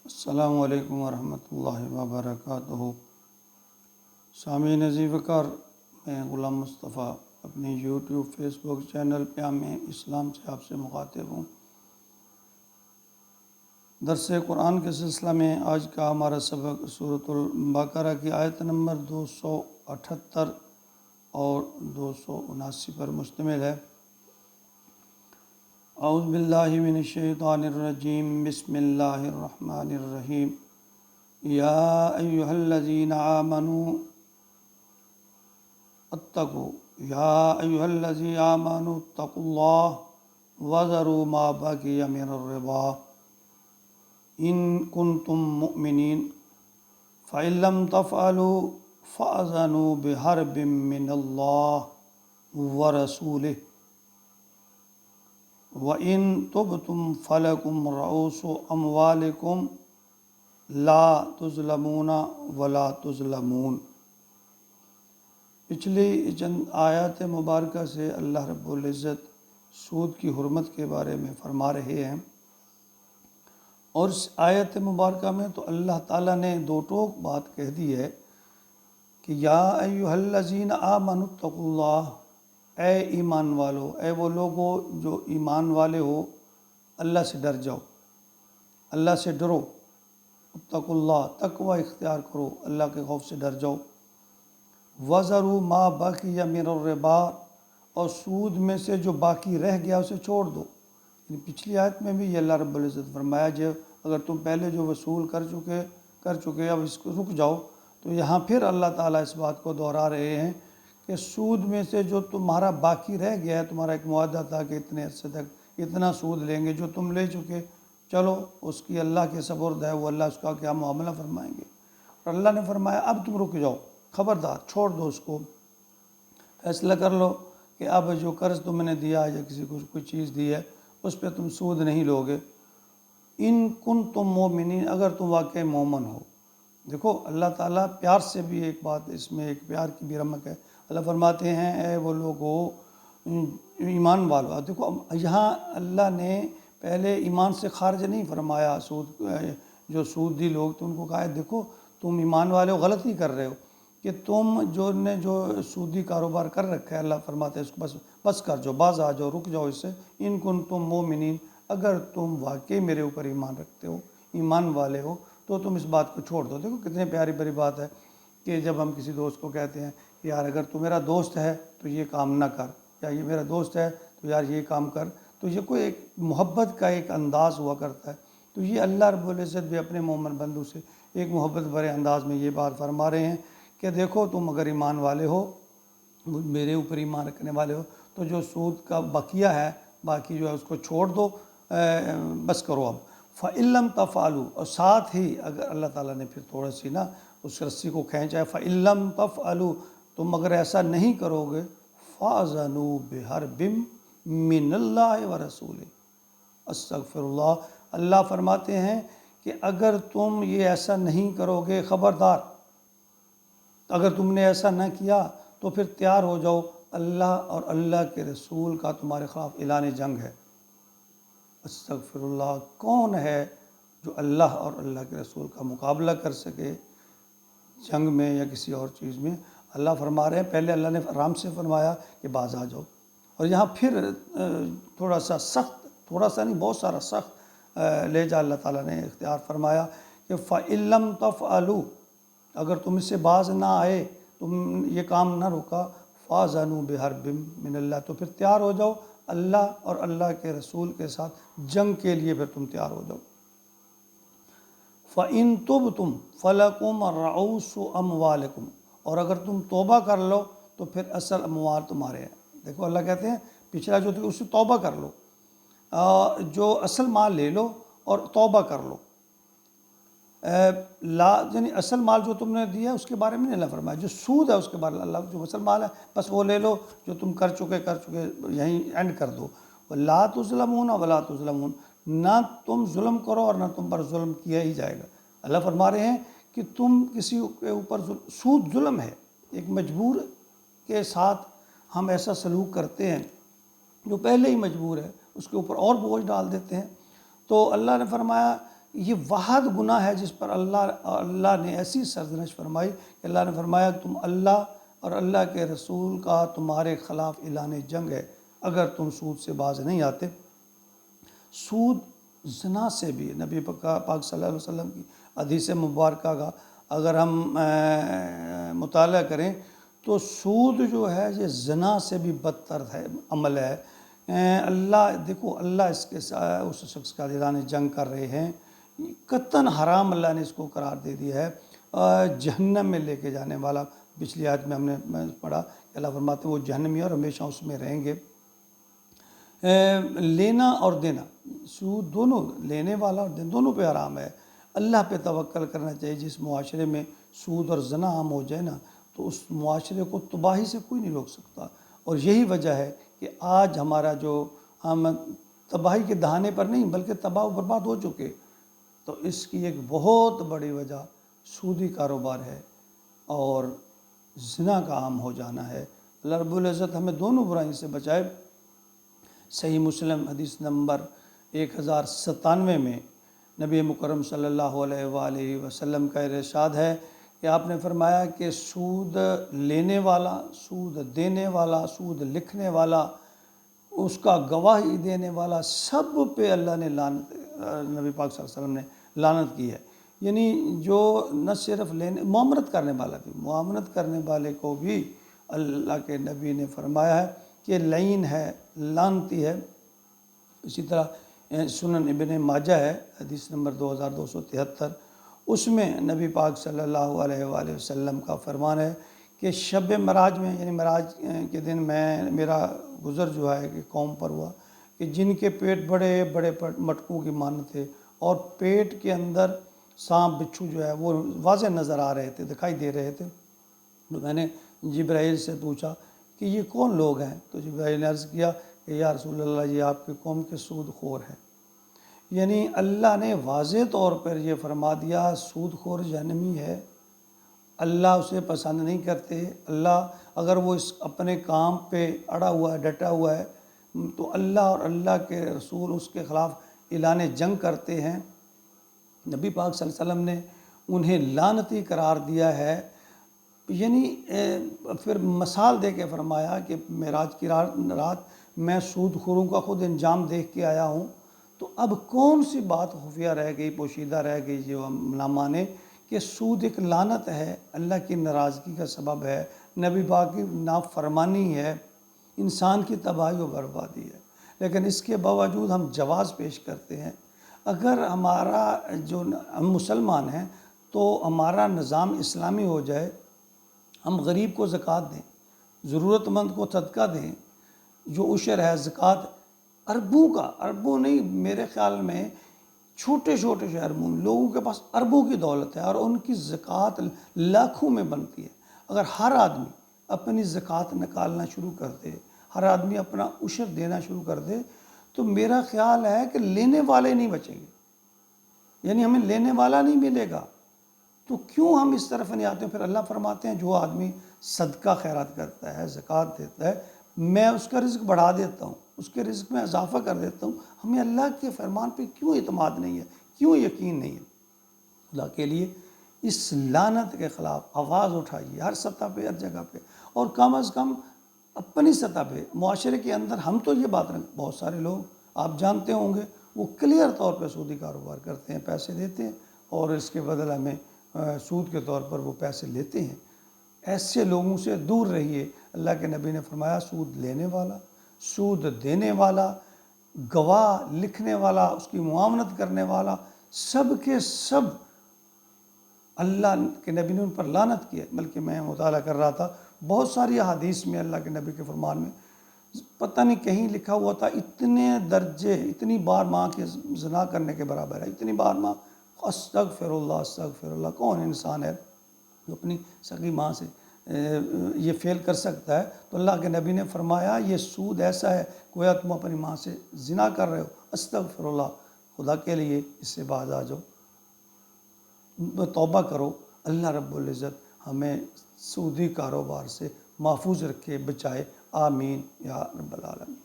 السلام علیکم ورحمۃ اللہ وبرکاتہ۔ سامعین عزیز وقار، میں غلام مصطفیٰ اپنے یوٹیوب فیس بک چینل پیام اسلام سے آپ سے مخاطب ہوں۔ درس قرآن کے سلسلہ میں آج کا ہمارا سبق سورۃ البقرہ کی آیت نمبر 278 اور 279 پر مشتمل ہے۔ اعوذ باللہ من الشیطان الرجیم، بسم اللہ الرحمن الرحیم۔ یا ایہا الذین آمنوا اتقوا اللہ وذروا ما بقی من الربا ان کنتم مؤمنین فإن لم تفعلوا فأذنوا بحرب من اللہ ورسولہ وَإِن تُبْتُمْ فَلَكُمْ رُءُوسُ أَمْوَالِكُمْ لَا تُظْلَمُونَ وَلَا تُظْلَمُونَ۔ پچھلی چند آیات مبارکہ سے اللہ رب العزت سود کی حرمت کے بارے میں فرما رہے ہیں، اور اس آیت مبارکہ میں تو اللہ تعالیٰ نے دو ٹوک بات کہہ دی ہے کہ یا ایھا الذین آمنوا اتقوا اللہ، اے ایمان والو، اے وہ لوگو جو ایمان والے ہو، اللہ سے ڈر جاؤ، اللہ سے ڈرو۔ اتقوا اللہ، تقوی اختیار کرو، اللہ کے خوف سے ڈر جاؤ۔ وَذَرُوا مَا بَقِیَ مِنَ الرِّبَا، اور سود میں سے جو باقی رہ گیا اسے چھوڑ دو۔ یعنی پچھلی آیت میں بھی یہ اللہ رب العزت فرمایا جو اگر تم پہلے جو وصول کر چکے اب اس کو رک جاؤ، تو یہاں پھر اللہ تعالیٰ اس بات کو دہرا رہے ہیں کہ سود میں سے جو تمہارا باقی رہ گیا ہے، تمہارا ایک معاہدہ تھا کہ اتنے عرصے تک اتنا سود لیں گے، جو تم لے چکے، چلو اس کی اللہ کے سپرد ہے، وہ اللہ اس کا کیا معاملہ فرمائیں گے۔ اور اللہ نے فرمایا اب تم رک جاؤ، خبردار، چھوڑ دو اس کو، فیصلہ کر لو کہ اب جو قرض تم نے دیا یا کسی کو کوئی چیز دی ہے اس پہ تم سود نہیں لوگے۔ ان کنتم مومنین، اگر تم واقعی مومن ہو۔ دیکھو اللہ تعالیٰ پیار سے بھی ایک بات، اس میں ایک پیار کی بھی رمق ہے۔ اللہ فرماتے ہیں اے وہ لوگو ایمان والو۔ دیکھو یہاں اللہ نے پہلے ایمان سے خارج نہیں فرمایا سود، جو سودی لوگ تو ان کو کہا ہے دیکھو تم ایمان والے ہو، غلطی کر رہے ہو کہ تم جو سودی کاروبار کر رکھا ہے، اللہ فرماتے ہیں اس کو بس کر جاؤ، باز آ جاؤ، رک جاؤ اس سے۔ ان کنتم مومنین، اگر تم واقعی میرے اوپر ایمان رکھتے ہو، ایمان والے ہو، تو تم اس بات کو چھوڑ دو۔ دیکھو کتنے پیاری بڑی بات ہے کہ جب ہم کسی دوست کو کہتے ہیں یار اگر تو میرا دوست ہے تو یہ کام نہ کر، یا یہ میرا دوست ہے تو یار یہ کام کر، تو یہ کوئی ایک محبت کا ایک انداز ہوا کرتا ہے۔ تو یہ اللہ رب العزت بھی اپنے مومن بندوں سے ایک محبت بھرے انداز میں یہ بات فرما رہے ہیں کہ دیکھو تم اگر ایمان والے ہو، میرے اوپر ایمان رکھنے والے ہو، تو جو سود کا بقیہ ہے، باقی جو ہے اس کو چھوڑ دو، بس کرو اب۔ فَإِن لَمْ تَفْعَلُوا، اور ساتھ ہی اگر اللہ تعالیٰ نے پھر تھوڑا سی نا اس رسی کو کھینچا ہے، فَإِن لَمْ تَفْعَلُوا، تم اگر ایسا نہیں کرو گے، فَأَذَنُوا بِحَرْبٍ مِّنَ اللَّهِ وَرَسُولِهِ۔ استغفر اللہ، اللہ فرماتے ہیں کہ اگر تم یہ ایسا نہیں کرو گے، خبردار، اگر تم نے ایسا نہ کیا تو پھر تیار ہو جاؤ، اللہ اور اللہ کے رسول کا تمہارے خلاف اعلان جنگ ہے۔ استغفر اللہ، کون ہے جو اللہ اور اللہ کے رسول کا مقابلہ کر سکے جنگ میں یا کسی اور چیز میں؟ اللہ فرما رہے ہیں پہلے اللہ نے آرام سے فرمایا کہ باز آ جاؤ، اور یہاں پھر تھوڑا سا سخت، تھوڑا سا نہیں بہت سارا سخت لہجہ اللہ تعالیٰ نے اختیار فرمایا کہ فَإِن لَمْ تَفْعَلُوا، اگر تم اس سے باز نہ آئے، تم یہ کام نہ روکا، فَأَذَنُوا بِحَرْبٍ مِّنَ اللَّهِ، تو پھر تیار ہو جاؤ اللہ اور اللہ کے رسول کے ساتھ جنگ کے لیے، پھر تم تیار ہو جاؤ۔ فَإِن تُبْتُمْ فَلَكُمْ رُءُوسُ أَمْوَالِكُمْ، اور اگر تم توبہ کر لو تو پھر اصل اموال تمہارے ہیں۔ دیکھو اللہ کہتے ہیں پچھلا جو تھی اس سے توبہ کر لو، جو اصل مال لے لو اور توبہ کر لو۔ یعنی اصل مال جو تم نے دیا ہے اس کے بارے میں نہیں اللہ فرمایا، جو سود ہے اس کے بارے میں اللہ، جو اصل مال ہے بس وہ لے لو، جو تم کر چکے یہیں اینڈ کر دو۔ لا تظلمون ولا تظلمون، نہ تم ظلم کرو اور نہ تم پر ظلم کیا ہی جائے گا۔ اللہ فرما رہے ہیں کہ تم کسی کے اوپر سود ظلم ہے، ایک مجبور کے ساتھ ہم ایسا سلوک کرتے ہیں، جو پہلے ہی مجبور ہے اس کے اوپر اور بوجھ ڈال دیتے ہیں۔ تو اللہ نے فرمایا یہ واحد گناہ ہے جس پر اللہ نے ایسی سرزنش فرمائی کہ اللہ نے فرمایا تم اللہ اور اللہ کے رسول کا تمہارے خلاف اعلان جنگ ہے اگر تم سود سے باز نہیں آتے۔ سود زنا سے بھی نبی پاک صلی اللہ علیہ وسلم کی حدیث مبارکہ کا اگر ہم مطالعہ کریں تو سود جو ہے یہ زنا سے بھی بدتر ہے عمل ہے۔ اللہ اس شخص کا اعلان جنگ کر رہے ہیں، قطعاً حرام اللہ نے اس کو قرار دے دیا ہے، جہنم میں لے کے جانے والا۔ پچھلی آیت میں ہم نے پڑھا کہ اللہ فرماتے ہیں وہ جہنمی اور ہمیشہ اس میں رہیں گے۔ لینا اور دینا، سود دونوں، لینے والا اور دینا دونوں پہ حرام ہے۔ اللہ پہ توکل کرنا چاہیے۔ جس معاشرے میں سود اور زنا عام ہو جائے نا تو اس معاشرے کو تباہی سے کوئی نہیں روک سکتا، اور یہی وجہ ہے کہ آج ہمارا جو ہم تباہی کے دہانے پر نہیں بلکہ تباہ و برباد ہو چکے۔ تو اس کی ایک بہت بڑی وجہ سودی کاروبار ہے اور زنا کا عام ہو جانا ہے۔ اللہ رب العزت ہمیں دونوں برائی سے بچائے۔ صحیح مسلم حدیث نمبر 1097 میں نبی مکرم صلی اللہ علیہ وآلہ وسلم کا ارشاد ہے کہ آپ نے فرمایا کہ سود لینے والا، سود دینے والا، سود لکھنے والا، اس کا گواہی دینے والا، سب پہ اللہ نے لعنت، نبی پاک صلی اللہ علیہ وسلم نے لعنت کی ہے۔ یعنی جو نہ صرف معاملت کرنے والا بھی، معاملت کرنے والے کو بھی اللہ کے نبی نے فرمایا ہے کہ لعین ہے، لعنتی ہے۔ اسی طرح سنن ابن ماجہ ہے حدیث نمبر 2273، اس میں نبی پاک صلی اللہ علیہ وآلہ وسلم کا فرمان ہے کہ شب معراج میں، یعنی معراج کے دن میرا گزر جو ہے کہ قوم پر ہوا کہ جن کے پیٹ بڑے بڑے مٹکوں کی مانند تھے اور پیٹ کے اندر سانپ بچھو جو ہے وہ واضح نظر آ رہے تھے، دکھائی دے رہے تھے۔ تو میں نے جبرائیل سے پوچھا کہ یہ کون لوگ ہیں؟ تو جبرائیل نے عرض کیا کہ یا رسول اللہ یہ آپ کی قوم کے سود خور ہیں۔ یعنی اللہ نے واضح طور پر یہ فرما دیا سود خور جہنمی ہے، اللہ اسے پسند نہیں کرتے۔ اللہ اگر وہ اس اپنے کام پہ اڑا ہوا ہے، ڈٹا ہوا ہے تو اللہ اور اللہ کے رسول اس کے خلاف اعلان جنگ کرتے ہیں۔ نبی پاک صلی اللہ علیہ وسلم نے انہیں لعنتی قرار دیا ہے۔ یعنی پھر مثال دے کے فرمایا کہ معراج کی رات میں سود خوروں کا خود انجام دیکھ کے آیا ہوں، تو اب کون سی بات خفیہ رہ گئی، پوشیدہ رہ گئی جو ہم نہ مانے کہ سود ایک لعنت ہے، اللہ کی ناراضگی کا سبب ہے، نبی پاک کی نافرمانی ہے، انسان کی تباہی و بربادی ہے۔ لیکن اس کے باوجود ہم جواز پیش کرتے ہیں۔ اگر ہمارا جو ہم مسلمان ہیں تو ہمارا نظام اسلامی ہو جائے، ہم غریب کو زکوٰۃ دیں، ضرورت مند کو صدقہ دیں، جو عشر ہے زکوٰۃ اربوں کا، اربوں نہیں، میرے خیال میں چھوٹے چھوٹے شہروں لوگوں کے پاس اربوں کی دولت ہے اور ان کی زکوٰۃ لاکھوں میں بنتی ہے۔ اگر ہر آدمی اپنی زکوٰۃ نکالنا شروع کر دے، ہر آدمی اپنا عشر دینا شروع کر دے تو میرا خیال ہے کہ لینے والے نہیں بچیں گے، یعنی ہمیں لینے والا نہیں ملے گا۔ تو کیوں ہم اس طرف نہیں آتے ہیں؟ پھر اللہ فرماتے ہیں جو آدمی صدقہ خیرات کرتا ہے، زکوٰۃ دیتا ہے، میں اس کا رزق بڑھا دیتا ہوں، اس کے رزق میں اضافہ کر دیتا ہوں۔ ہمیں اللہ کے فرمان پہ کیوں اعتماد نہیں ہے، کیوں یقین نہیں ہے؟ اللہ کے لیے اس لعنت کے خلاف آواز اٹھائیے ہر سطح پہ، ہر جگہ پہ، اور کم از کم اپنی سطح پہ معاشرے کے اندر ہم تو یہ بات رکھیں۔ بہت سارے لوگ آپ جانتے ہوں گے وہ کلیئر طور پہ سودی کاروبار کرتے ہیں، پیسے دیتے ہیں اور اس کے بدلہ میں سود کے طور پر وہ پیسے لیتے ہیں۔ ایسے لوگوں سے دور رہیے۔ اللہ کے نبی نے فرمایا سود لینے والا، سود دینے والا، گواہ لکھنے والا، اس کی معاونت کرنے والا، سب کے سب اللہ کے نبی نے ان پر لعنت کی ہے۔ بلکہ میں مطالعہ کر رہا تھا بہت ساری احادیث میں اللہ کے نبی کے فرمان میں پتہ نہیں کہیں لکھا ہوا تھا اتنے درجے، اتنی بار ماں کے زنا کرنے کے برابر ہے، اتنی بار ماں، استغفر اللہ استغفر اللہ۔ کون انسان ہے جو اپنی سگی ماں سے یہ فیل کر سکتا ہے؟ تو اللہ کے نبی نے فرمایا یہ سود ایسا ہے گویا تم اپنی ماں سے زنا کر رہے ہو، استغفر اللہ، خدا کے لیے اس سے باز آ جاؤ، توبہ کرو۔ اللہ رب العزت ہمیں سودی کاروبار سے محفوظ رکھے، بچائے، آمین یا رب العالمین۔